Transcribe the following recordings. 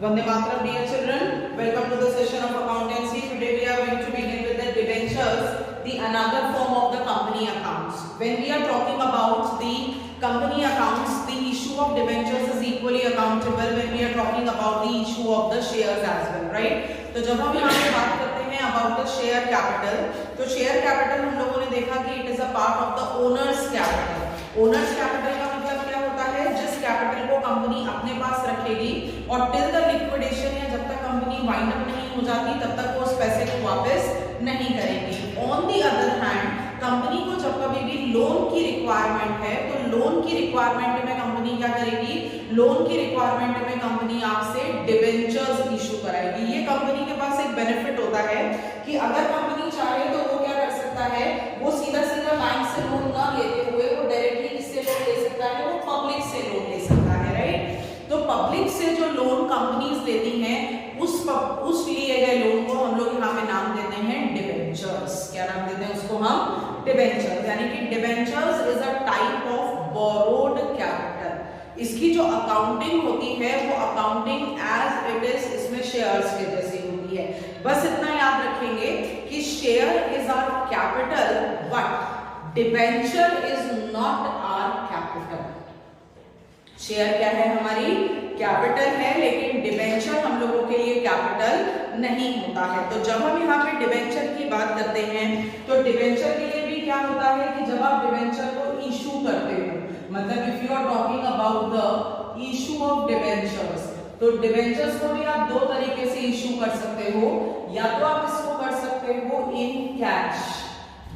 Vande Mataram, dear children. Welcome to the session of accountancy. Today we are going to begin with the debentures, the another form of the company accounts. When we are talking about the company accounts, the issue of debentures is equally accountable when we are talking about the issue of the shares as well, right? तो जब हम यहाँ पे बात करते हैं about the share capital, तो share capital हम लोगों ने देखा कि it is a part of the owner's capital. Owners capital का मतलब क्या होता है? जिस कैपिटल को कंपनी अपने पास रखेगी और टिल द लिक्विडेशन या जब तक कंपनी वाइंड अप नहीं हो जाती तब तक वो उस पैसे को वापस नहीं करेगी. On the other hand company को जब कभी भी लोन की रिक्वायरमेंट है तो लोन की रिक्वायरमेंट में कंपनी क्या करेगी? लोन की रिक्वायरमेंट में कंपनी आपसे डिबेंचर्स इशू कराएगी. ये कंपनी के पास एक बेनिफिट होता है कि अगर कंपनी चाहे तो वो क्या कर सकता है, वो सीधा सीधा बैंक से लोन ना लेते हुए वो डायरेक्टली किससे लोन ले सकता है? वो पब्लिक से लोन ले सकता है, राइट? तो पब्लिक से जो लोन कंपनीज लेती हैं उस लिए गए लोन को हम लोग यहाँ पे नाम देते हैं डिबेंचर्स. क्या नाम देते हैं उसको? हम डिबेंचर्स. यानी कि debentures is a type of borrowed capital. इसकी जो अकाउंटिंग होती है वो अकाउंटिंग एज इट इज इसमें शेयर्स के जैसी होती है. बस इतना याद रखेंगे कि share is our capital but debenture is not our capital. Share क्या है? हमारी कैपिटल है, लेकिन डिबेंचर हम लोगों के लिए कैपिटल नहीं होता है. तो जब हम यहाँ पे डिबेंचर की बात करते हैं तो डिबेंचर के लिए भी क्या होता है कि जब आप डिबेंचर को इशू करते हो, मतलब if you are talking about the issue of debentures, तो डिबेंचर्स को भी आप दो तरीके से इशू कर सकते हो. या तो आप इसको कर सकते हो इन कैश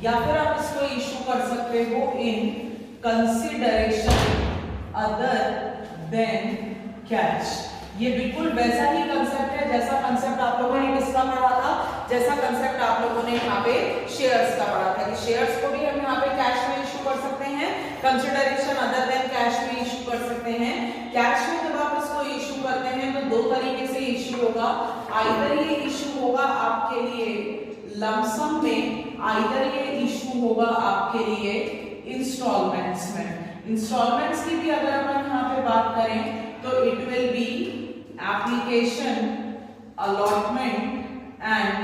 या फिर आप इसको इशू कर सकते हो in consideration other than cash. ये बिल्कुल वैसा ही कंसेप्ट है जैसा कंसेप्ट आप लोगों ने किसका पढ़ा था, जैसा कंसेप्ट आप लोगों ने यहाँ पे शेयर्स का पढ़ा था कि शेयर्स को भी हम यहाँ पे कैश में इशू कर सकते हैं, कंसिडरेशन अदर देन कैश में इशू कर सकते हैं. कैश में जब आप इसको इशू करते हैं तो दो तरीके से इशू होगा. आइदर ये इशू होगा आपके लिए लमसम में, आइदर ये इशू होगा आपके लिए इंस्टॉलमेंट्स में. इंस्टॉलमेंट्स की भी अगर हम यहाँ पे बात करें तो it will B application, allotment and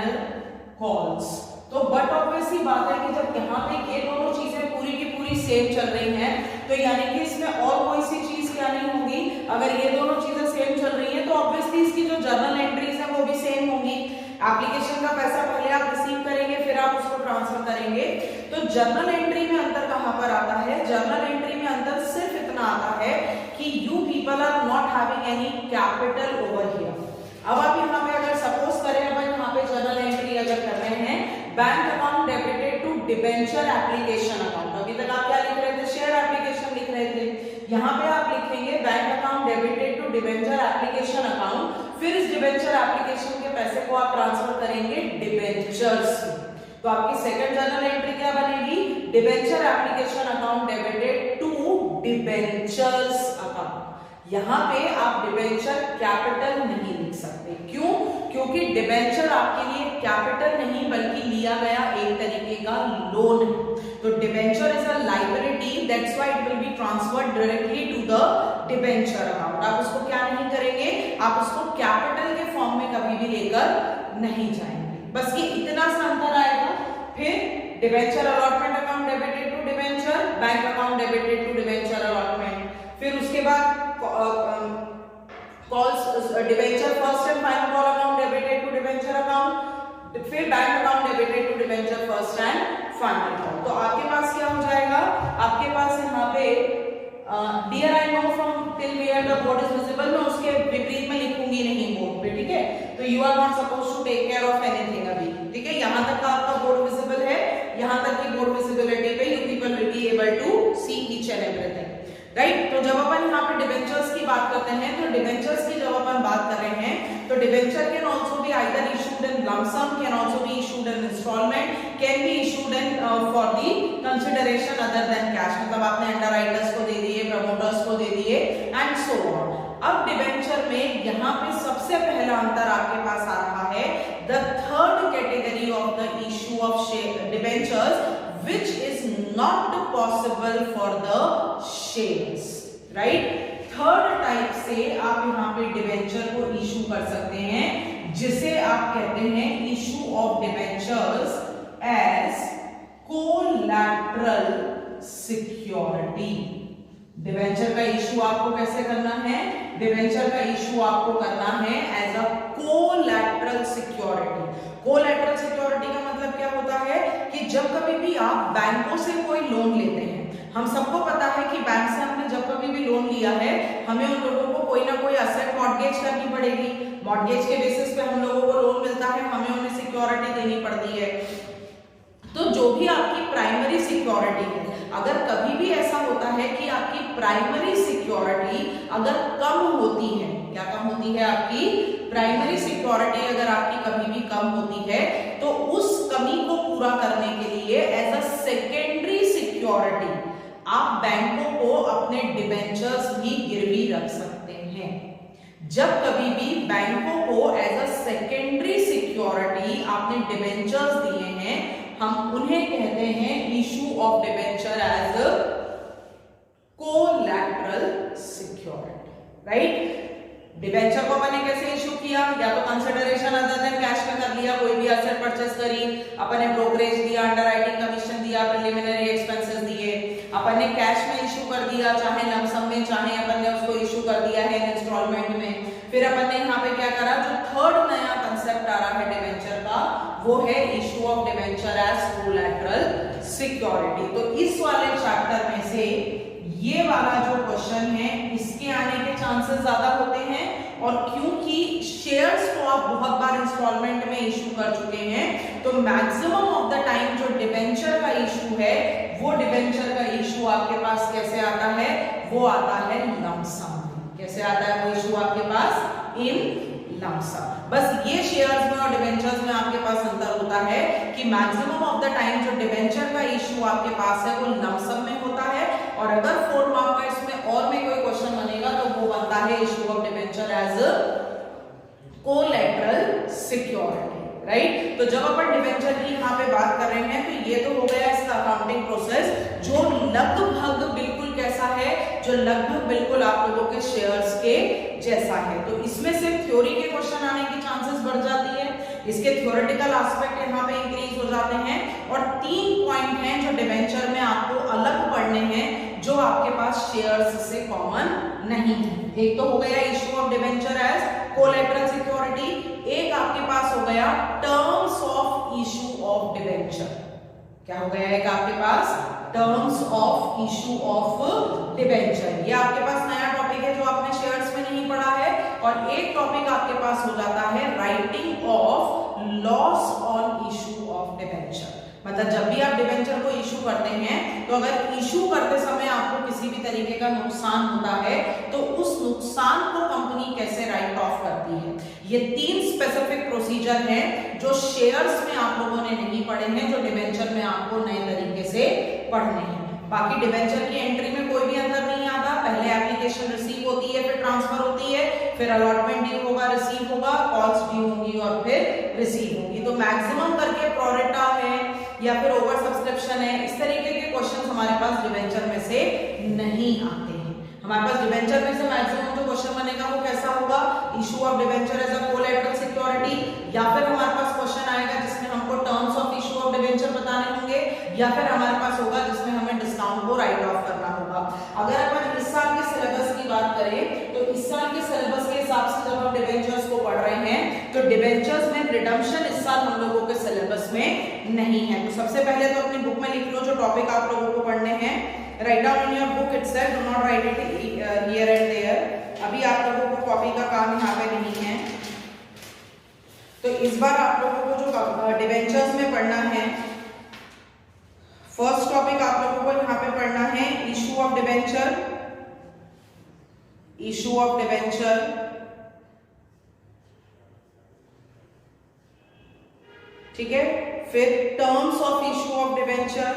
calls. तो बट ऑब्वियसली बात है कि जब यहाँ पे ये दोनों चीजें पूरी की पूरी सेम चल रही हैं तो यानी कि इसमें और कोई सी चीज क्या नहीं होगी. अगर ये दोनों चीजें सेम चल रही हैं तो ऑब्वियसली इसकी जो जर्नल एंट्रीज है वो भी सेम होंगी. एप्लीकेशन का पैसा पहले आप रिसीव करेंगे फिर आप उसको ट्रांसफर करेंगे. तो जर्नल एंट्री में अंतर कहां पर आता है? जर्नल एंट्री में अंतर सिर्फ इतना आता है कि you people are not having any capital over here. अब आप यहाँ पे अगर सपोज करें अपन यहाँ पे जर्नल एंट्री अगर कर रहे हैं bank account debited to debenture application account. अभी तक आप क्या लिख रहे थे? शेयर एप्लीकेशन लिख रहे थे. यहाँ पे आप लिखेंगे bank account debited to debenture application account, फिर इस डिबेंचर एप्लीकेशन के पैसे को आप ट्रांसफर करेंगे डिबेंचर्स. तो आपकी सेकंड जर्नल एंट्री क्या बनेगी? Debenture application account debited to debentures account. यहाँ पे आप डिबेंचर कैपिटल नहीं लिख सकते. क्यों? क्योंकि डिबेंचर आपके लिए कैपिटल नहीं बल्कि लिया गया एक तरीके का लोन है. तो debenture is a liability, that's why it will be transferred directly to the debenture account. आप उसको क्या नहीं करेंगे? आप उसको कैपिटल के फॉर्म में कभी भी लेकर नहीं जाएंगे. बस ये इतना सा अंतर आएगा. फिर debenture allotment account debited to debenture, bank account debited to debenture allotment. फिर उसके बाद calls debenture first and final call account debited to debenture account, फिर bank account debited to debenture first and final call. तो आपके पास क्या हो जाएगा? आपके पास यहाँ पे dear I know from till where the board is visible, मैं उसके विपरीत में लिखूंगी नहीं बोर्ड पे, ठीक है? तो you are not suppose to take care of anything अभी, ठीक है? यहाँ तक का आपका बोर्ड विजिबल है. यहाँ तक की बोर्ड विजिबिलिटी पे you people will be able to see each and everything, right? तो जब अपन यहाँ पे डिबेंचर्स की बात करते हैं तो डिबेंचर्स की जब अपन बात कर रहे हैं तो debenture can also be either issued in lump sum, can also be issued in installment, can be issued in for the consideration other than cash. मतलब आपने अंडरराइटर्स को दे दिए, प्रमोटर्स को दे दिए एंड सो ऑन. अब डिबेंचर में यहाँ पे सबसे पहला अंतर आपके पास आ रहा है the third category of the issue of debentures which is not possible for the shares, right? Third type से आप यहाँ पे डिवेंचर को इशू कर सकते हैं, जिसे आप कहते हैं issue of debentures as collateral security. Debenture का इशू आपको कैसे करना है? डिबेंचर का इशू आपको करना है as a collateral security. Collateral security का मतलब क्या होता है कि जब कभी भी आप बैंकों से कोई लोन लेते हैं, हम सबको पता है कि बैंक से हमने जब कभी भी लोन लिया है, हमें उन लोगों को कोई ना कोई असेट मॉर्गेज करनी पड़ेगी। मॉर्गेज के बेसिस पे हम लोगों को लोन मिलता है, हमें उन्हें सिक्योरिटी देनी पड़ती है। तो जो भी आपकी प्राइमरी सिक्योरिटी है, अगर कभी भी ऐसा होता है कि आपकी प्राइमरी सिक्योरिटी अगर कम होती है, क्या कम होती है? आपकी प्राइमरी सिक्योरिटी अगर आपकी कभी भी कम होती है, तो उस कमी को पूरा करने के लिए एज अ सेकेंडरी सिक्योरिटी आप बैंकों को अपने डिबेंचर्स भी गिरवी रख सकते हैं। जब कभी भी बैंकों को एज अ सेकेंडरी सिक्योरिटी आपने डिबेंचर्स दिए हैं, हम उन्हें कहते हैं issue of debenture as collateral security, right? Debenture को मैंने कैसे इशू किया? या तो कंसिडरेशन अदर देन कैश में कर लिया, कोई भी एसेट परचेस करी, अपन ने ब्रोकरेज दिया, अंडरराइटिंग कमीशन दिया, प्रिलिमिनरी एक्सपेंसेस दिए, अपन ने कैश में इशू कर दिया, चाहे लमसम में, चाहे अपन ने उसको इशू कर दिया है इंस्टॉलमेंट में। फिर अपन ने यहाँ पे क्या करा? जो थर्ड नया कंसेप्ट आ रहा है डिबेंचर का, वो है issue of debenture as collateral security. तो इस वाले चैप्टर में से ये वाला जो क्वेश्चन है, इसके आने के चांसेस ज्यादा होते हैं, और क्योंकि शेयर्स को आप बहुत बार इंस्टॉलमेंट में इशू कर चुके हैं, तो मैक्सिमम ऑफ द टाइम जो डिबेंचर का इशू है, वो डिबेंचर का इशू आपके पास कैसे आता है? वो आता है लमसम। कैसे आता है वो इशू आपके पास? इन लमसम। बस ये शेयर्स में और डिबेंचर्स में आपके पास अंतर होता है कि मैक्सिमम ऑफ द टाइम जो डिबेंचर का इशू आपके पास है वो लमसम में होता है, और अगर 4 मार्क का इसमें और में कोई क्वेश्चन बनेगा तो वो बनता है issue of debenture as collateral security, right? तो जब अपन डिबेंचर की यहाँ पे बात कर रहे हैं, तो ये तो हो गया इसका अकाउंटिंग प्रोसेस, जो लगभग बिल्कुल कैसा है? जो लगभग बिल्कुल आप लोगों के शेयर्स के जैसा है। तो इसमें से थ्योरी के क्वेश्चन आने की चांसेस बढ़ जाती है, इसके थ्योरेटिकल एस्पेक्ट यहाँ पे इंक्रीज हो जाते हैं, और 3 पॉइंट हैं जो डिबेंचर में आपको अलग पढ़ने हैं, जो आपके पास शेयर्स से कॉमन नहीं है। एक तो हो गया issue of debenture as collateral security, एक आपके पास हो गया terms of issue of debenture. क्या हो गया? एक आपके पास terms of issue of debenture. ये आपके पास नया टॉपिक है जो आपने शेयर्स में नहीं पढ़ा है, और एक टॉपिक आपके पास हो जाता है writing of loss on issue of debenture. मतलब जब भी आप डिबेंचर को इशू करते हैं, तो अगर इशू करते समय आपको किसी भी तरीके का नुकसान होता है, तो उस नुकसान को कंपनी कैसे राइट ऑफ करती है। ये 3 स्पेसिफिक प्रोसीजर हैं जो शेयर्स में आप लोगों ने नहीं पढ़े हैं, जो डिबेंचर में आपको नए तरीके से पढ़ने हैं। बाकी डिबेंचर की एंट्री में कोई भी अंतर नहीं आता। पहले एप्लीकेशन रिसीव होती है, फिर ट्रांसफर होती है, फिर अलॉटमेंट ड्यू होगा, रिसीव होगा, कॉल्स ड्यू होंगी और फिर रिसीव होगी। तो मैक्सिमम करके प्रोरेटा है या फिर ओवर सब्सक्रिप्शन है, इस तरीके के क्वेश्चन हमारे पास डिबेंचर में से नहीं आते हैं। हमारे पास डिबेंचर में से मैक्सिमम जो क्वेश्चन बनेगा वो कैसा होगा? Issue of debenture as a collateral security, या फिर हमारे पास क्वेश्चन आएगा जिसमें हमको terms of issue of debenture बताने होंगे, या फिर हमारे पास होगा जिसमें हमें डिस्काउंट को राइट ऑफ करना होगा। अगर अपन इस साल के सिलेबस की बात करें, तो इस साल के सिलेबस के हिसाब से जब हम डिबेंचर्स को पढ़ रहे हैं, तो डिबेंचर्स में रिडम्पशन इस साल हम लोगों के सिलेबस में नहीं है। तो सबसे पहले तो अपनी बुक में लिख लो जो टॉपिक आप लोगों को पढ़ने हैं, write down in your book itself, do not write it here and there. अभी आप लोगों को कॉपी का काम यहाँ पे नहीं है, तो इस बार आप लोगों को जो डिबेंचर्स में पढ़ना है, फर्स्ट टॉपिक आप लोगों को यहाँ पे पढ़ना है issue of debenture, issue of debenture, ठीक है। फिर terms of issue of debenture,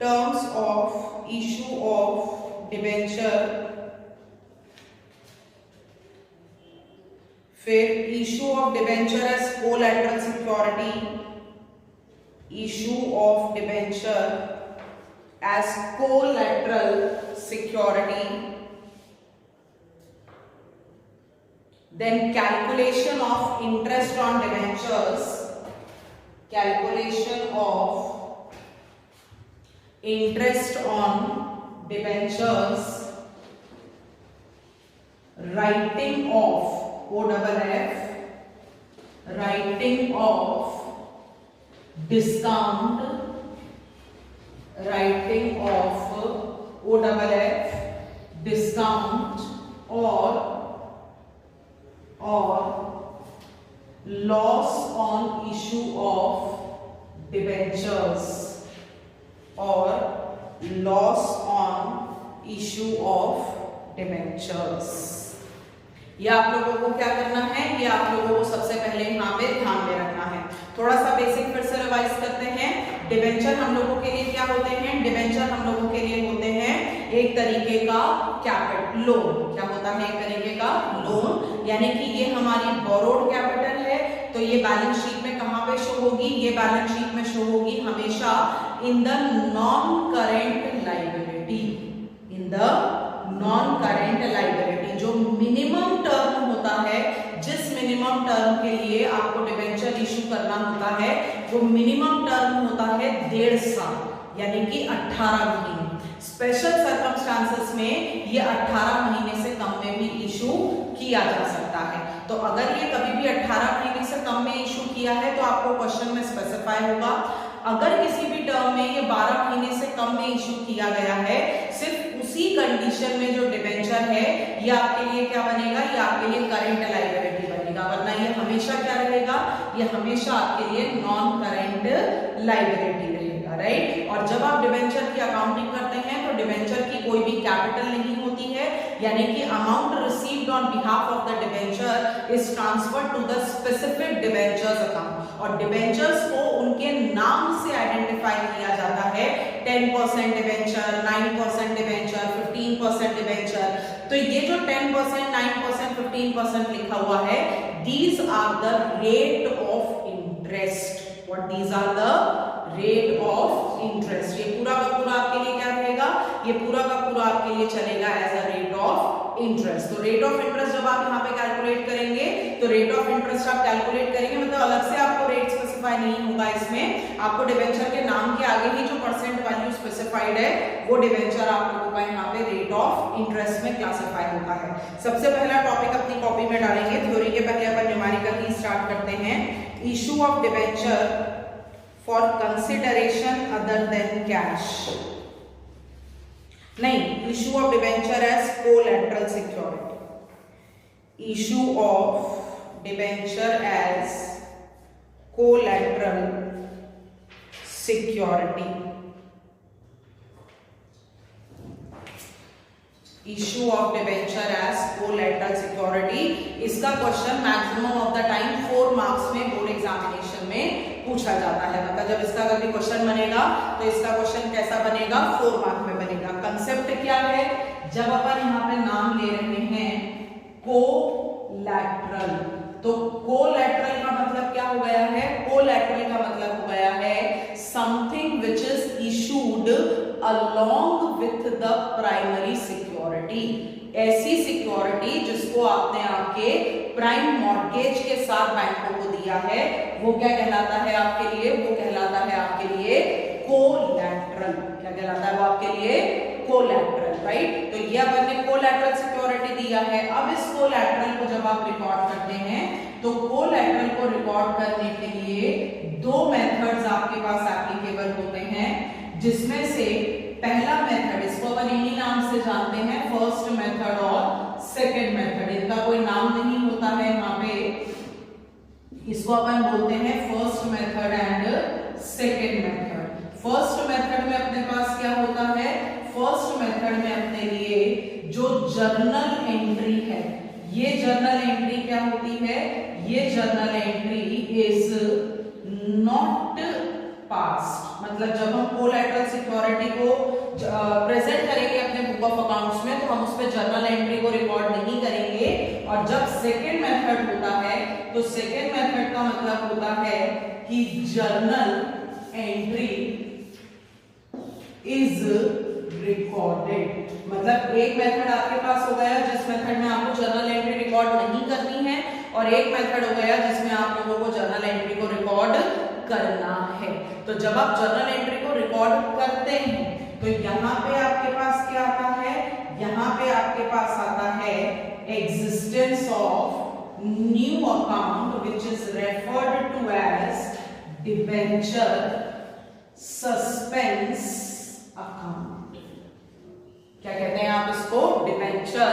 terms of issue of debenture, फिर issue of debenture as collateral security, issue of debenture as collateral security, Then calculation of interest on debentures, calculation of interest on debentures, writing off OFF, writing off discount, writing off OFF discount or loss on issue of debentures, or loss on issue of debentures. ये आप लोगों को क्या करना है, ये आप लोगों को सबसे पहले यहाँ पे ध्यान में रखना है। थोड़ा सा बेसिक फिर से रिवाइज करते हैं। डिबेंचर हम लोगों के लिए क्या होते हैं? डिबेंचर हम लोगों के लिए होते हैं एक तरीके का कैपिटल लोन। क्या होता है? एक तरीके का लोन, यानी कि ये हमारी बोरोड कैपिटल है। तो ये बैलेंस शीट में कहाँ पे शो होगी? ये बैलेंस शीट में शो होगी हमेशा in the non current liability, in the non current liability. जो मिनिमम टर्म होता है, जिस मिनिमम टर्म के लिए आपको डिबेंचर इशू करना होता है, वो मिनिमम टर्म होता है 1.5 साल, यानी कि 18 महीने। स्पेशल सर्कमस्टांसेस में ये 18 महीने से कम में भी इशू किया जा सकता है। तो अगर ये कभी भी 18 महीने से कम में इशू किया है तो आपको क्वेश्चन में स्पेसिफाई होगा। अगर किसी भी टर्म में ये 12 महीने से कम में इशू किया गया है, सिर्फ उसी कंडीशन में जो डिबेंचर है, ये आपके लिए क्या बनेगा? ये आपके लिए करंट लायबिलिटी बनेगा, वरना ये हमेशा क्या रहेगा? ये हमेशा आपके लिए नॉन करंट लायबिलिटी रहेगा, राइट। और जब आप डिबेंचर की अकाउंटिंग करते हैं तो डिबेंचर की कोई भी कैपिटल नहीं होती है, यानी कि amount received on behalf of the debenture is transferred to the specific debentures account. और डिबेंचर्स को उनके नाम से आइडेंटिफाई किया जाता है। 10% डिबेंचर, 9% डिबेंचर, 15% डिबेंचर। तो ये जो 10%, 9%, 15% लिखा हुआ है, these are the rate of interest. What these are the rate of interest. ये पूरा का पूरा आपके लिए क्या रहेगा? ये पूरा का पूरा आपके लिए चलेगा as a rate of interest. तो रेट ऑफ इंटरेस्ट जब आप यहाँ पे कैलकुलेट करेंगे तो रेट ऑफ इंटरेस्ट आप कैलकुलेट करेंगे, मतलब अलग से आपको रेट स्पेसिफाई नहीं होगा इसमें। आपको डिबेंचर के नाम के आगे ही जो परसेंट वैल्यू स्पेसिफाइड है, वो डिबेंचर आप लोगों का यहाँ पे रेट ऑफ इंटरेस्ट में क्लासिफाई होता है। सबसे पहला टॉपिक अपनी कॉपी में डालेंगे। थ्योरी के पहले अपन न्यूमेरिकल ही स्टार्ट करते हैं। Issue of debenture for consideration other than cash. नहीं, issue of debenture as collateral security. Issue of debenture as collateral security. Issue of debenture as collateral security. इसका question maximum of the time 4 marks में board examination में पूछा जाता है। मतलब जब इसका कभी क्वेश्चन बनेगा तो इसका क्वेश्चन कैसा बनेगा? 4 मार्क में बनेगा। कंसेप्ट क्या है? जब अपन यहाँ पे नाम ले रहे हैं कोलैटरल, तो कोलैटरल का मतलब क्या हो गया है? कोलैटरल का मतलब हो गया है something which is issued along with the primary security. ऐसी सिक्योरिटी जिसको आपने आपके प्राइम मॉर्गेज के साथ बैंकों को दिया है, वो क्या कहलाता है आपके लिए? वो कहलाता है आपके लिए कोलैटरल। क्या कहलाता है वो आपके लिए? Collateral, right. तो ये अपन ने कोलैटरल सिक्योरिटी दिया है। अब इस कोलैटरल को जब आप रिकॉर्ड करते हैं तो कोलैटरल को रिकॉर्ड करने के लिए 2 मेथड्स आपके पास एप्लीकेबल होते हैं, जिसमें से पहला मेथड, इसको अपन इन्हीं नाम से जानते हैं, फर्स्ट मेथड और सेकंड मेथड। इनका कोई नाम नहीं होता है यहाँ पे, इसको अपन बोलते हैं first method and second method. First method में अपने पास क्या होता है? फर्स्ट मेथड में अपने लिए जो जर्नल एंट्री है, ये जर्नल एंट्री क्या होती है? ये journal entry is not past. मतलब जब हम कोलैटरल सिक्योरिटी को प्रेजेंट करेंगे अपने बुक ऑफ अकाउंट्स में, तो हम उस पे जर्नल एंट्री को रिकॉर्ड नहीं करेंगे। और जब सेकेंड मेथड होता है तो सेकेंड मेथड का मतलब होता है कि जर्नल एंट्री इज रिकॉर्डेड। मतलब एक मेथड आपके पास हो गया जिस मेथड में आपको जर्नल एंट्री रिकॉर्ड नहीं करनी है, और एक मेथड हो गया जिसमें आप लोगों को जर्नल एंट्री को रिकॉर्ड करना है। तो जब आप जर्नल एंट्री को रिकॉर्ड करते हैं तो यहाँ पे आपके पास क्या आता है, यहाँ पे आपके पास आता है existence of new account which is referred to as debenture suspense account। क्या कहते हैं आप इसको, डिबेंचर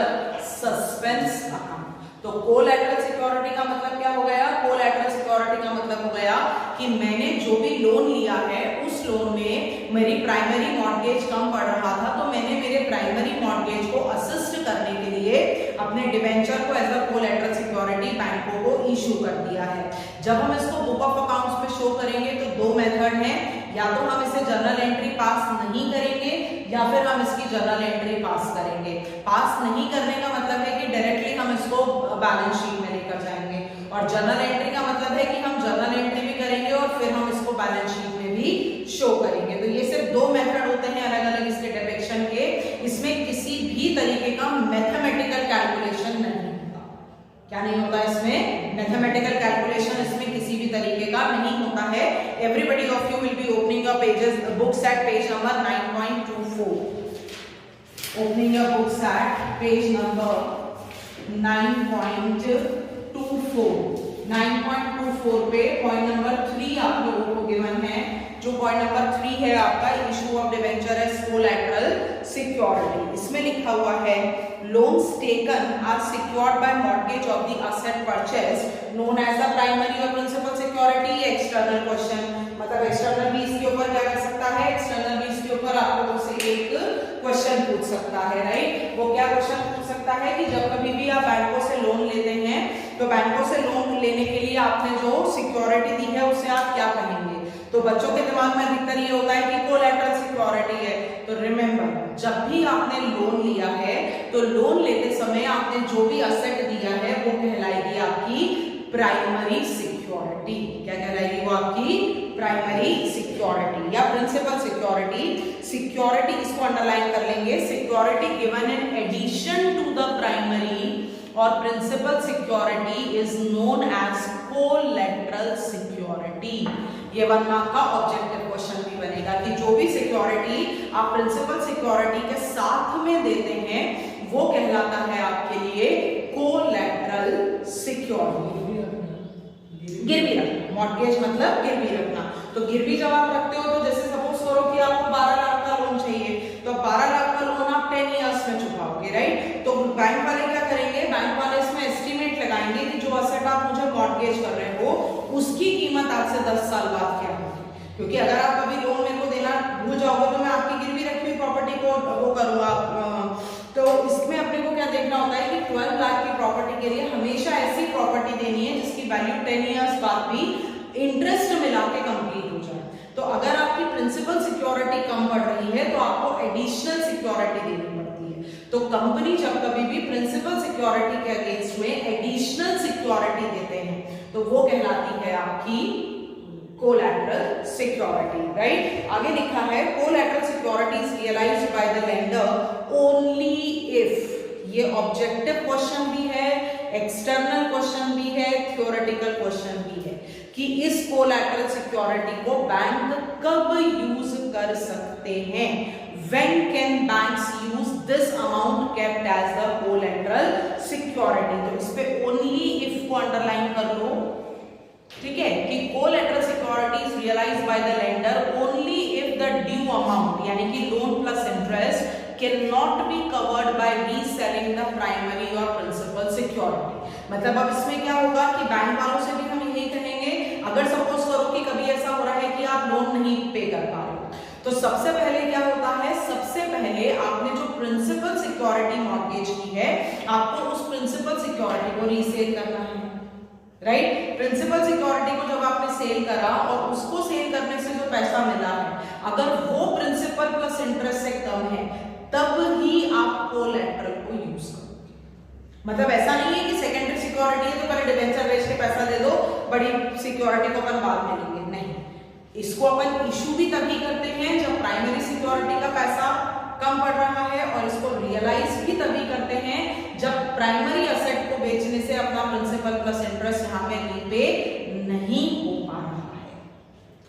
सस्पेंस अकाउंट। तो कोलैटरल सिक्योरिटी का मतलब क्या हो गया, कोलैटरल सिक्योरिटी का मतलब हो गया कि मैंने जो भी लोन लिया है उस लोन में मेरी प्राइमरी मॉर्गेज कम पड़ रहा था, तो मैंने मेरे प्राइमरी मॉर्गेज को असिस्ट करने के लिए अपने डिबेंचर को एज अ कोलैटरल सिक्योरिटी बैंकों को इशू कर दिया है। जब हम इसको बुक ऑफ अकाउंट्स में शो करेंगे तो दो मेथड हैं, या तो हम इसे जर्नल एंट्री पास नहीं करेंगे या फिर हम इसकी जर्नल एंट्री पास करेंगे। पास नहीं करने का मतलब है कि डायरेक्टली हम इसको बैलेंस शीट में लेकर जाएंगे, और जर्नल एंट्री का मतलब है कि हम जर्नल एंट्री भी करेंगे और फिर हम इसको बैलेंस शीट में भी शो करेंगे। तो ये सिर्फ दो मेथड होते हैं अलग अलग इसके डिटेक्शन के। इसमें किसी भी तरीके का मैथमेटिकल कैलकुलेशन नहीं होता। क्या नहीं होता इसमें, मैथमेटिकल कैलकुलेशन इसमें किसी भी तरीके का नहीं होता है। Everybody of you will be opening your pages books at page number 9.24। Opening your books at page number 9.24। 9.24 पे पॉइंट नंबर 3 आप लोगों को गिवन है। जो पॉइंट नंबर 3 है आपका, issue of debenture as collateral security. इसमें लिखा हुआ है loans taken are secured by mortgage of the asset purchased known as the primary or principal security। External question, मतलब एक्सटर्नल भी इसके ऊपर क्या कर सकता है, एक्सटर्नल भी इसके ऊपर आप लोगों से एक क्वेश्चन पूछ सकता है, राइट। वो क्या क्वेश्चन पूछ सकता है कि जब कभी भी आप बैंकों से लोन लेते हैं तो बैंकों से लोन लेने के लिए आपने जो सिक्योरिटी दी है उसे आप क्या कहेंगे। तो बच्चों के दिमाग में अधिकतर ये होता है कि कोलैटरल सिक्योरिटी है। तो रिमेंबर, जब भी आपने लोन लिया है तो लोन लेते समय आपने जो भी असेट दिया है वो कहलाएगी आपकी प्राइमरी सिक्योरिटी। क्या कहलाएगी वो, आपकी प्राइमरी सिक्योरिटी या प्रिंसिपल सिक्योरिटी। सिक्योरिटी इसको अंडरलाइन कर लेंगे, security given in addition to the primary और principal security is known as collateral security. ये 1 मार्क का ऑब्जेक्टिव क्वेश्चन भी बनेगा कि जो भी सिक्योरिटी आप प्रिंसिपल सिक्योरिटी के साथ में देते हैं वो कहलाता है आपके लिए कोलैटरल सिक्योरिटी। गिरवी रखना, मॉर्गेज मतलब गिरवी रखना। तो गिरवी जब आप रखते हो तो जैसे सपोज करो कि आपको 12 लाख का लोन चाहिए, तो 12 लाख का लोन आप 10 इयर्स में चुकाओगे, राइट। तो बैंक वाले क्या करेंगे, बैंक वाले इसमें एस्टिमेट लगाएंगे कि जो असेट आप मुझे मॉर्गेज कर रहे हो उसकी कीमत आज से 10 साल बाद क्या होगी। क्योंकि अगर आप कभी लोन मेरे को देना भूल जाओगे तो मैं आपकी गिरवी रखी हुई प्रॉपर्टी को वो करूंगा। तो इसमें अपने को क्या देखना होता है कि 12 लाख की प्रॉपर्टी के लिए हमेशा ऐसी प्रॉपर्टी देनी है जिसकी वैल्यू 10 इयर्स बाद भी इंटरेस्ट मिला के कंप्लीट हो जाए। तो अगर आपकी प्रिंसिपल सिक्योरिटी कम बढ़ रही है तो आपको एडिशनल सिक्योरिटी देनी पड़ती है। तो कंपनी जब कभी भी प्रिंसिपल सिक्योरिटी के अगेंस्ट में एडिशनल सिक्योरिटी देते हैं तो वो कहलाती है आपकी कोलैटरल सिक्योरिटी, राइट। आगे लिखा है collateral security is realized by the lender only if. ये ऑब्जेक्टिव क्वेश्चन भी है, एक्सटर्नल क्वेश्चन भी है, थ्योरेटिकल क्वेश्चन भी है कि इस कोलैटरल सिक्योरिटी को बैंक कब यूज कर सकते हैं। When can banks use this amount kept as the collateral security। तो इस पे only if को अंडरलाइन कर लो, ठीक है, कि collateral security is realized by the lender only if the due amount यानी कि loan plus interest cannot be covered by reselling the primary or principal security। मतलब अब इसमें क्या होगा कि बैंक वालों से भी हम यही कहेंगे, अगर सपोज करो कि कभी ऐसा हो रहा है कि आप लोन नहीं पे कर पा रहे हो तो सबसे पहले क्या होता है, सबसे पहले आपने जो प्रिंसिपल सिक्योरिटी मॉर्गेज की है आपको उस प्रिंसिपल सिक्योरिटी को रीसेल करना है, राइट। प्रिंसिपल सिक्योरिटी को जब आपने सेल करा और उसको सेल करने से जो पैसा मिला है अगर वो प्रिंसिपल प्लस इंटरेस्ट से कम है तब ही आप कोलैटरल को यूज करोगे। मतलब ऐसा नहीं है कि सेकेंडरी सिक्योरिटी है तो पहले डिबेंचर बेच के पैसा दे दो, बड़ी सिक्योरिटी को अपन बाद में लेंगे, नहीं। इसको अपन इशू भी तभी करते हैं जब प्राइमरी सिक्योरिटी का पैसा कम पड़ रहा है और इसको रियलाइज भी तभी करते हैं जब प्राइमरी असेट को बेचने से अपना प्रिंसिपल प्लस इंटरेस्ट यहाँ पे रीपे नहीं हो पा रहा है।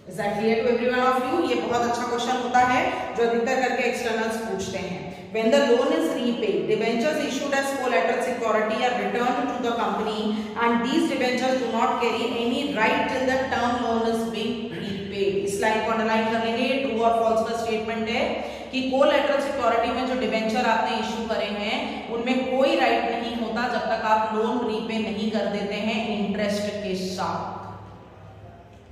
Is that clear to everyone of you? ये बहुत अच्छा क्वेश्चन होता है जो अधिकतर करके एक्सटर्नल्स पूछते हैं। When the loan is repaid, debentures issued as collateral security are returned to the company, and these debentures do not carry any right till the term loan is being repaid. इस line को underline कर लेंगे। True और false का statement है कि collateral security में जो डिबेंचर आपने इशू करे हैं उनमें कोई राइट नहीं होता जब तक आप लोन रीपे नहीं कर देते हैं इंटरेस्ट के साथ।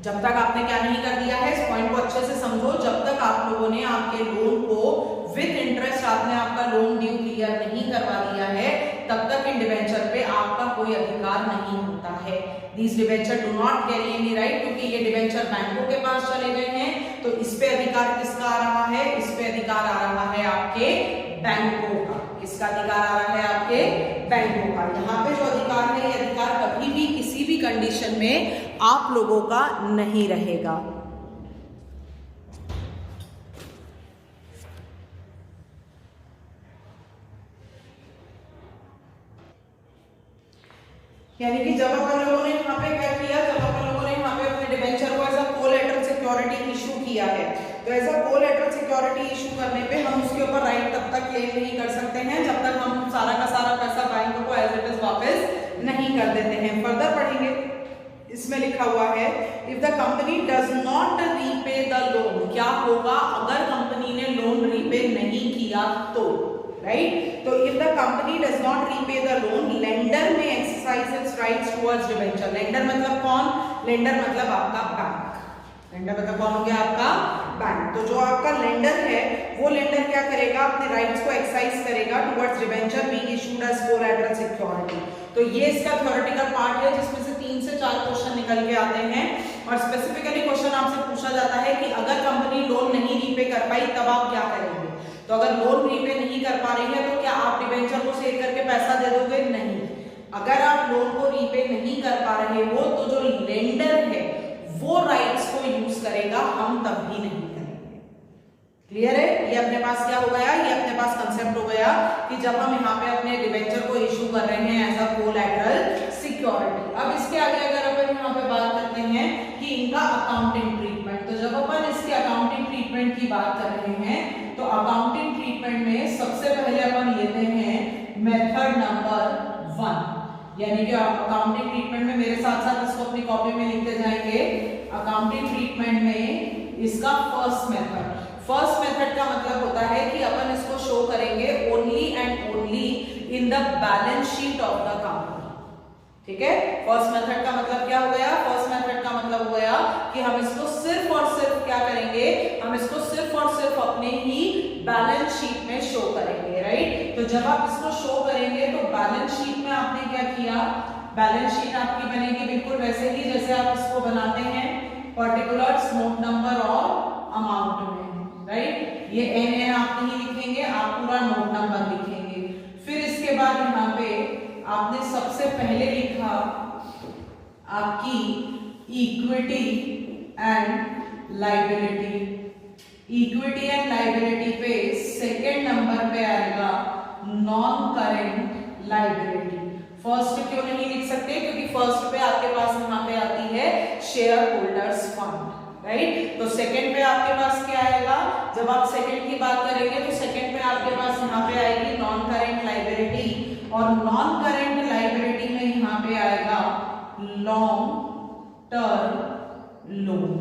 जब तक आपने क्या नहीं कर दिया है, इस पॉइंट को अच्छे से समझो, जब तक आप लोगों ने आपके लोन को विद इंटरेस्ट आपने आपका लोन ड्यू क्लियर नहीं करवा दिया है, तब तक इन डिबेंचर पे आपका कोई अधिकार नहीं होता है। These debenture do not carry any right, क्योंकि ये डिबेंचर बैंकों के पास चले गए हैं, तो इस पे अधिकार किसका आ रहा है? इस पे अधिकार आ रहा है आपके बैंकों का। किसका अधिकार आ रहा है? आपके बैंकों का। यहाँ पे जो अधिकार है, ये अधिकार कभी भी किसी भी कंडीशन में आप लोगों का नहीं रहेगा। यानी कि जब अपन लोगों ने यहाँ पे क्या किया, जब अपन लोगों ने यहाँ पे अपने डिबेंचर को as a collateral security issue किया है, तो as a collateral security issue करने पे हम उसके ऊपर राइट तब तक क्लेम नहीं कर सकते हैं जब तक हम सारा का सारा पैसा बैंक को एज इट इज वापस नहीं कर देते हैं। फर्दर पढ़ेंगे, इसमें लिखा हुआ है if the company does not repay the loan, क्या होगा अगर कंपनी ने लोन रीपे नहीं किया तो, राइट? तो if the company does not repay the loan, lender may exercise its rights towards debenture. Lender मतलब कौन? लेंडर मतलब आपका बैंक। लेंडर मतलब कौन हो गया? आपका बैंक। तो जो आपका लेंडर है वो लेंडर क्या करेगा? अपने राइट्स को एक्सरसाइज करेगा towards debenture being issued as collateral security. तो ये इसका थ्योरेटिकल पार्ट है जिसमें से 3 से 4 क्वेश्चन निकल के आते हैं, और स्पेसिफिकली क्वेश्चन आपसे पूछा जाता है कि अगर कंपनी लोन नहीं रीपे कर पाई तब आप क्या करेंगे? तो अगर लोन रीपे नहीं कर पा रही है तो क्या आप डिबेंचर को सेल करके पैसा दे दोगे? नहीं। अगर आप लोन को रीपे नहीं कर पा रहे हो तो जो लेंडर है वो राइट्स को यूज करेगा, हम तब भी नहीं करेंगे। क्लियर है? ये अपने पास क्या हो गया? ये अपने पास कंसेप्ट हो गया कि जब हम यहाँ पे अपने डिबेंचर को इशू कर रहे हैं एज अ कोलैटरल सिक्योरिटी। अब इसके आगे अगर अपन यहाँ पे बात करते हैं कि इनका अकाउंटिंग ट्रीटमेंट, तो जब अपन इसके अकाउंटिंग ट्रीटमेंट की बात कर रहे हैं तो अकाउंटिंग ट्रीटमेंट में सबसे पहले अपन लेते हैं मेथड नंबर 1, यानी कि अकाउंटिंग ट्रीटमेंट में मेरे साथ साथ इसको अपनी कॉपी में लिखते जाएंगे। अकाउंटिंग ट्रीटमेंट में इसका फर्स्ट मेथड का मतलब होता है कि अपन इसको शो करेंगे only and only in the balance sheet of the company. ठीक है? फर्स्ट मेथड का मतलब क्या हो गया? फर्स्ट मेथड का मतलब हो गया कि हम इसको सिर्फ और सिर्फ क्या करेंगे? हम इसको सिर्फ और सिर्फ अपने ही बैलेंस शीट में शो करेंगे, राइट? तो जब आप इसको शो करेंगे तो बैलेंस शीट में आपने क्या किया? बैलेंस शीट आपकी बनेगी बिल्कुल वैसे ही जैसे आप इसको बनाते हैं, पर्टिकुलर्स, नोट नंबर और अमाउंट में, राइट? ये एन आप नहीं लिखेंगे, आप पूरा नोट नंबर लिखेंगे। फिर इसके बाद यहाँ पे आपने सबसे पहले लिखा आपकी equity and liability. Equity and liability पे सेकेंड नंबर पे आएगा नॉन करेंट लायबिलिटी। फर्स्ट क्यों नहीं लिख सकते? क्योंकि फर्स्ट पे आपके पास यहाँ पे आती है शेयर होल्डर्स फंड, राइट? तो सेकंड पे आपके पास क्या आएगा? जब आप सेकंड की बात करेंगे तो सेकंड पे आपके पास यहाँ पे आएगी नॉन करेंट लायबिलिटी, और नॉन करेंट लायबिलिटी में यहाँ पे आएगा लॉन्ग टर्म लोन।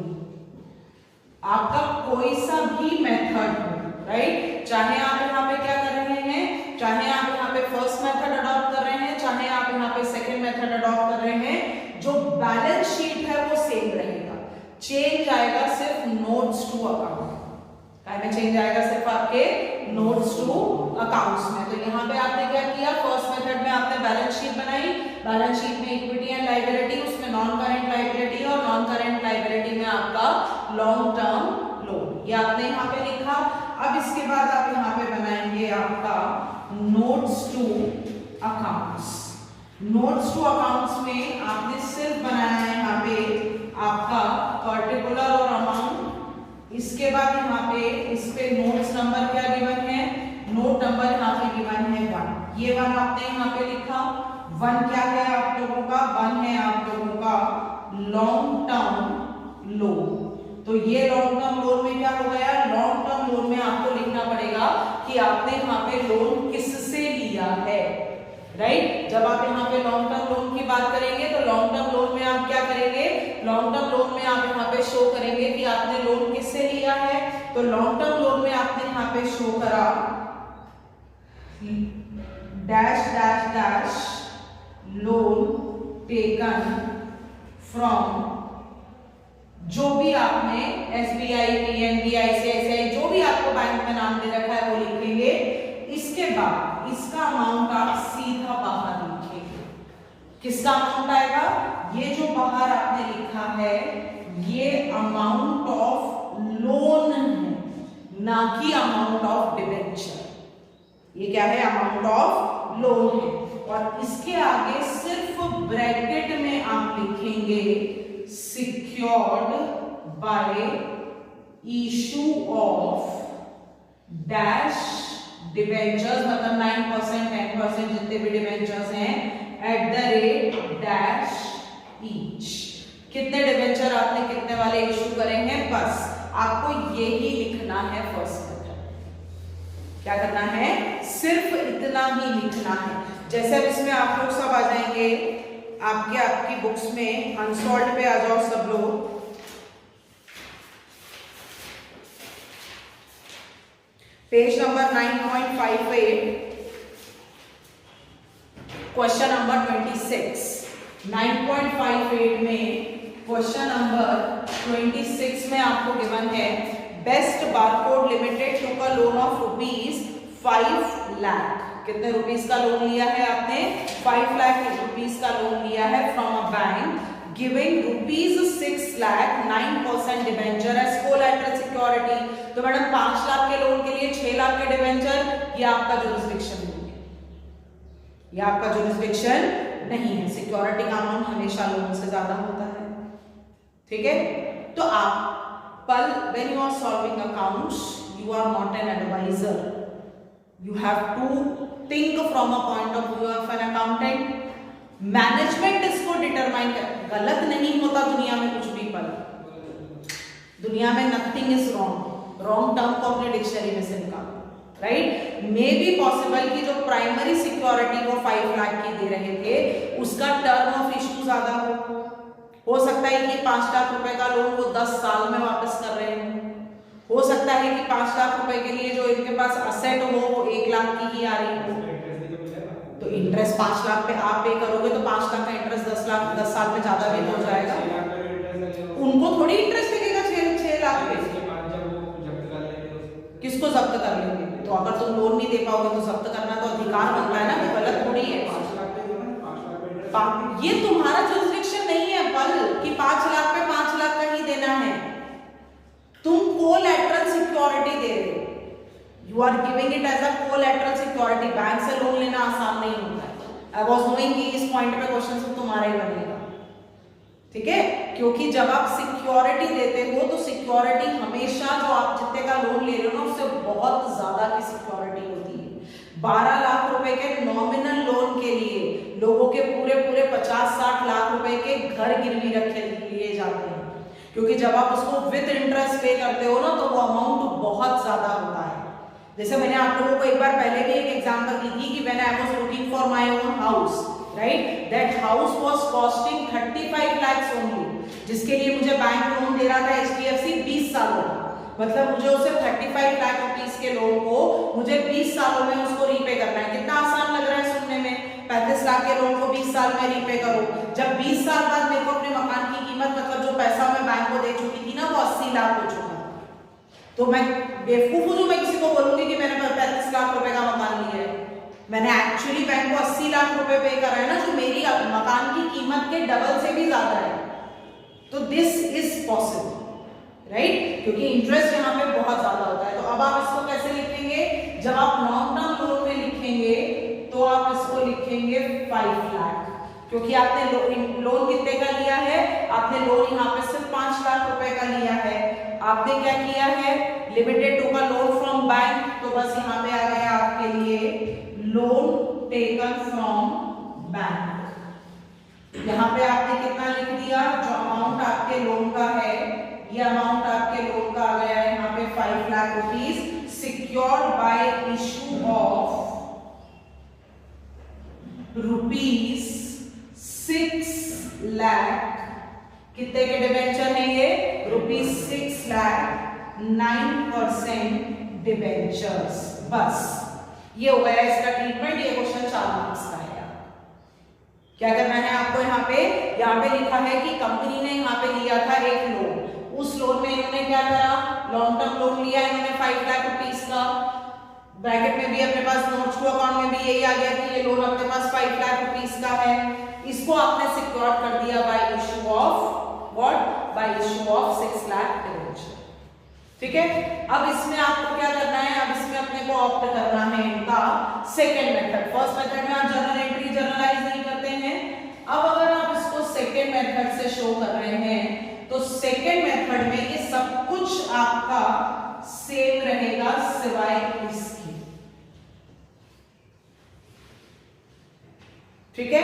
आपका कोई सा भी मेथड हो, राइट? चाहे आप यहाँ पे क्या कर रहे हैं, चाहे आप यहाँ पे फर्स्ट मेथड अडॉप्ट कर रहे हैं, चाहे आप यहाँ पे सेकंड मेथड अडॉप्ट कर रहे हैं, जो बैलेंस शीट है वो सेम रहेगा। चेंज आएगा सिर्फ नोट्स टू अकाउंट। काय में चेंज आएगा? सिर्फ आपके नोट्स टू अकाउंट्स में। तो यहाँ पे आपने क्या किया? फर्स्ट मेथड में आपने बैलेंस शीट बनाई, बैलेंस शीट में इक्विटी एंड लायबिलिटी, उसमें नॉन करेंट लायबिलिटी, और नॉन करेंट लायबिलिटी में आपका लॉन्ग टर्म लोन, ये आपने यहाँ पे लिखा। अब इसके बाद आप यहाँ पे बनाएंगे आपका notes to accounts. Notes to accounts में आपने सिर्फ बनाया है यहाँ पे आपका पर्टिकुलर और अमाउंट। इसके बाद यहाँ पे इस पे नोट्स नंबर क्या गिवन है? नोट नंबर यहाँ पे गिवन है 1। ये 1 आपने यहाँ पे लिखा। वन क्या है आप लोगों का, वन है आप लोगों का लॉन्ग टर्म लोन। तो ये लॉन्ग टर्म लोन में क्या हो गया, लॉन्ग टर्म लोन में आपको लिखना पड़ेगा कि आपने यहाँ पे लोन किससे लिया है, राइट। जब आप यहाँ पे लॉन्ग टर्म लोन की बात करेंगे तो लॉन्ग टर्म लोन में आप क्या करेंगे, लॉन्ग टर्म लोन में आप यहाँ पे शो करेंगे कि आपने लोन किससे लिया है। तो लॉन्ग टर्म लोन में आपने यहाँ पे शो करा dash dash dash loan taken from, जो भी आपने SBI, PNB, ICICI, जो भी आपको बैंक में नाम दे रखा है वो लिखेंगे। इसके बाद इसका अमाउंट आप सीधा बाहर लिखेंगे। किसका अमाउंट आएगा, ये जो बाहर आपने लिखा है ये अमाउंट ऑफ लोन है, ना कि अमाउंट ऑफ डिबेंचर। ये क्या है, अमाउंट ऑफ लोन है। और इसके आगे सिर्फ ब्रैकेट में आप लिखेंगे secured by issue of dash debentures, मतलब 9%, 10% जितने भी डिबेंचर्स हैं at the rate dash each। कितने डिबेंचर आपने कितने वाले इशू करे हैं, बस आपको यही लिखना है फर्स्ट मेथड। क्या करना है, सिर्फ इतना ही लिखना है। जैसे अब इसमें आप लोग सब आ जाएंगे आपकी बुक्स में, अनसॉल्व्ड पे आ जाओ सब लोग। Page number 9.58, question number 26। 9.58 में क्वेश्चन नंबर 26 में आपको गिवन है बेस्ट बारकोड लिमिटेड टू का लोन ऑफ ₹5 लाख। कितने रुपीस का लोन लिया है आपने, 5 लाख रुपीस का लोन लिया है from a bank giving ₹6 lakh 9% debenture as collateral security. तो मैडम 5 लाख के लोन के लिए 6 लाख के डिबेंचर, ये आपका जुरिसडिक्शन नहीं है, ये आपका जुरिसडिक्शन नहीं है। सिक्योरिटी का अमाउंट हमेशा लोन से ज्यादा होता है, ठीक है। तो आप when you are solving accounts, you are not an advisor. You have to think from a point of view of an accountant. Management इसको डिटरमाइन कर, गलत नहीं होता दुनिया में कुछ भी, पर दुनिया में nothing is wrong. Wrong term को अपने डिक्शनरी में से निकालो, राइट। मे बी पॉसिबल कि जो प्राइमरी सिक्योरिटी वो 5 लाख की दे रहे थे उसका टर्म ऑफ इश्यू ज्यादा हो सकता है कि 5 लाख रुपए का लोन वो 10 साल में वापस कर रहे हो सकता है कि 5 लाख रुपए के लिए जो इनके पास असेट हो वो 1 लाख की ही आ रही हो। तो इंटरेस्ट 5 लाख पे आप पे करोगे तो 5 लाख का इंटरेस्ट 10 साल में ज्यादा भी हो जाएगा। उनको थोड़ी इंटरेस्ट लगेगा 6 लाख पे। किसको जब्त कर लेंगे, तो अगर तुम लोन नहीं दे पाओगे तो जब्त करना तो अधिकार बनता है ना, कि गलत थोड़ी है। ये तुम्हारा जुरिसडिक्शन नहीं है पल कि 5 लाख पे 5 लाख का ही देना है। तुम कोलैटरल सिक्योरिटी दे रहे हो, you are giving it as a collateral security. Bank से लोन लेना आसान नहीं होता है। आई वाज नोइंग कि इस पॉइंट पे क्वेश्चन सब तुम्हारा ही बनेगा, ठीक है। क्योंकि जब आप सिक्योरिटी देते हो तो सिक्योरिटी हमेशा जो आप जितने का लोन ले रहे हो ना उससे बहुत ज्यादा की सिक्योरिटी होती है। 12 लाख रुपए के नॉमिनल लोन के लिए लोगों के पूरे 50-60 लाख रुपए के घर गिरवी रखे लिए जाते हैं, क्योंकि जब आप उसको विद इंटरेस्ट पे करते हो ना तो वो अमाउंट बहुत ज्यादा होता है। जैसे मैंने आप लोगों को एक बार पहले भी एक एग्जांपल दी थी कि when I was looking for my own house, right, that house was costing 35 lakh only, जिसके लिए मुझे बैंक लोन दे रहा था HDFC 20 सालों का। मतलब मुझे उसे 35 लाख रुपीस के लोन को मुझे 20 सालों में उसको रीपे करना है। कितना आसान लग रहा है सुनने में, 35 लाख के लोन को 20 साल में रीपे करो। जब 20 साल बाद मेरे को अपने मकान की कीमत, मतलब जो पैसा मैं बैंक को दे चुकी थी ना, वो 80 लाख हो चुका, तो मैं बेवकूफ हूं जो मैं किसी को बोलूंगी कि मैंने 35 लाख रुपए का मकान लिया है। मैंने एक्चुअली बैंक को 80 लाख रुपए पे करा है ना, जो मेरी मकान की कीमत के डबल से भी ज्यादा है। तो दिस इज पॉसिबल, राइट, क्योंकि इंटरेस्ट यहाँ पे बहुत ज्यादा होता है। तो अब आप इसको कैसे लिखेंगे, जब आप लॉन्ग टर्म लोन में लिखेंगे तो आप इसको लिखेंगे 5 लाख, क्योंकि आपने लोन कितने का लिया है, आपने लोन यहाँ पे सिर्फ 5 लाख रुपए का लिया है। आपने क्या किया है, लिमिटेड टू का लोन फ्रॉम बैंक, तो बस यहाँ पे आ गया आपके लिए loan taken from bank. secured by issue of ₹6 lakh, कितने के डिबेंचर हैं ये? ₹6 लाख, 9% डिबेंचर्स। बस ये हो गया इसका ट्रीटमेंट। ये क्वेश्चन 4 मार्क्स का है। क्या करना है आपको? यहाँ पे लिखा है कि कंपनी ने यहाँ पे लिया था एक लोन, उस लोन में इन्होंने क्या करा? लॉन्ग टर्म लोन लिया इन्होंने 5 लाख रुपीस का। ब्रैकेट में भी अपने पास नोट्स टू अकाउंट में भी यही आ गया कि ये लोन अपने पास 5 लाख रुपीस का है। इसको आपने सिक्योर कर दिया bye issue of what? Bye issue of 6 lakh debenture. ठीक है, अब इसमें आपको क्या करना है? अब इसमें अपने को ऑप्ट करना है इनका सेकेंड मेथड। फर्स्ट मेथड में आप जर्नल एंट्री जर्नलाइज नहीं करते हैं। अब अगर आप इसको सेकेंड मेथड से शो कर रहे हैं तो सेकेंड मेथड में ये सब कुछ आपका सेम रहेगा सिवाय इसके। ठीक है,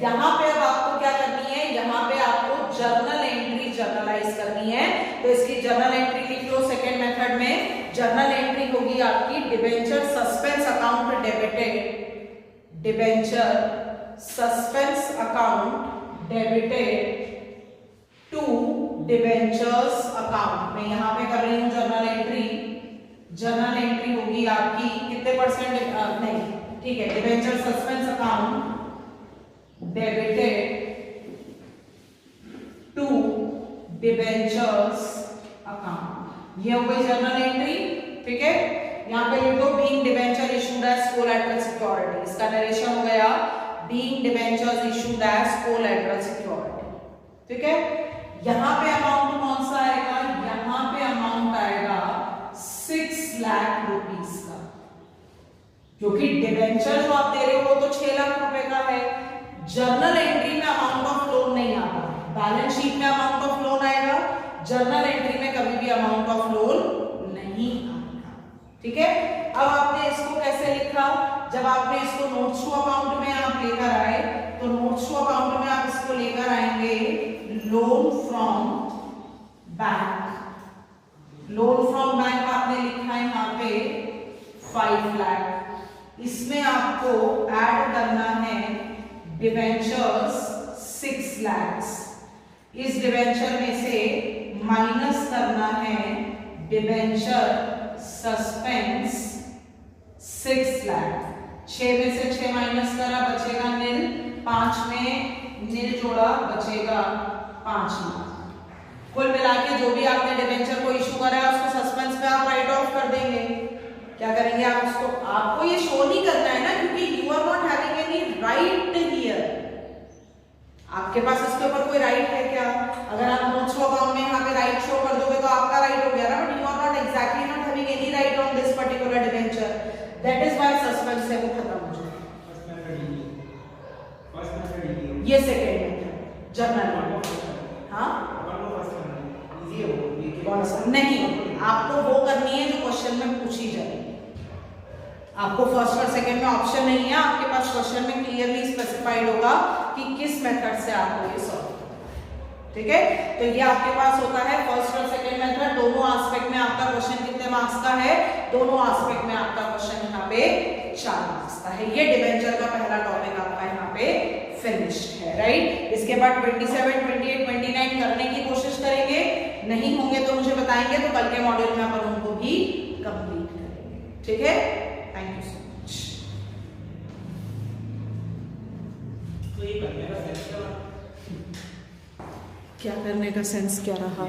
यहां पे अब आपको क्या करनी है? यहां पे आपको जर्नल एंट्री जर्नलाइज करनी है। तो इसकी जर्नल एंट्री लिख लो। सेकेंड मेथड में जर्नल एंट्री होगी आपकी debenture suspense account debited, debenture suspense account debited to debentures account. मैं यहां पे कर रही हूं जर्नल एंट्री। जर्नल एंट्री होगी आपकी कितने परसेंट? नहीं, ठीक है, debenture suspense account debited to debentures account. ये हो गई जर्नल एंट्री। ठीक है, यहाँ पे लिख दो being debenture issued as collateral security. इसका नरेशन हो गया being debentures issued as collateral security. ठीक है, यहाँ पे अमाउंट कौन सा आएगा? यहाँ पे अमाउंट आएगा 6 लाख रुपीस का, क्योंकि डिबेंचर जो आप दे रहे हो वो तो 6 लाख रुपए का है। जर्नल एंट्री में अमाउंट ऑफ लोन नहीं आता, बैलेंस शीट में अमाउंट ऑफ लोन आएगा, जर्नल एंट्री में कभी भी अमाउंट ऑफ लोन नहीं आएगा। ठीक है, अब आपने इसको कैसे लिखा? जब आपने इसको नोट्स टू अकाउंट में आप लेकर आए तो नोट्स टू अकाउंट में आप इसको लेकर आएंगे loan from bank. Loan from bank आपने लिखा है यहाँ पे 5 लाख। इसमें आपको ऐड करना है डिबेंचर्स 6 लाख। इस डिबेंचर में से माइनस करना है डिबेंचर सस्पेंस 6 लाख। 6 में से 6 माइनस करा, बचेगा नील। 5 में नील जोड़ा, बचेगा 5 लाख। कुल मिला के जो भी आपने डिबेंचर को इशू करा है उसको सस्पेंस पे आप राइट ऑफ कर देंगे। क्या करेंगे आप उसको? आपको ये शो नहीं करना है ना, क्योंकि you are not having any right here. आपके पास इसके ऊपर कोई राइट है क्या? अगर आप नोट्स अकाउंट में यहाँ पे राइट शो कर दोगे तो आपका राइट हो गया ना, but you are not exactly not having any right on this particular debenture. That is why suspense से वो खत्म हो जाएगा। ये सेकंड मेथड जर्नल। हाँ, नहीं, आपको वो करनी है जो क्वेश्चन में पूछी जाएगी। आपको फर्स्ट और सेकंड में ऑप्शन नहीं है, आपके पास क्वेश्चन में क्लियरली स्पेसिफाइड होगा कि किस मेथड से आपको ये सॉल्व करना है। ठीक है, तो ये आपके पास होता है फर्स्ट और सेकंड मेथड। दोनों एस्पेक्ट में आपका क्वेश्चन कितने मार्क्स का है? दोनों एस्पेक्ट में आपका क्वेश्चन यहाँ पे 4 मार्क्स का है। ये डिबेंचर का पहला टॉपिक आपका यहाँ पे फिनिश्ड है। राइट, इसके बाद 27, 28, 29 करने की कोशिश करेंगे। नहीं होंगे तो मुझे बताएंगे, तो कल के मॉड्यूल में अपन उनको भी कंप्लीट करेंगे। ठीक है, थैंक यू सो मच। तो ये करने का सेंस क्या करने का सेंस क्या रहा?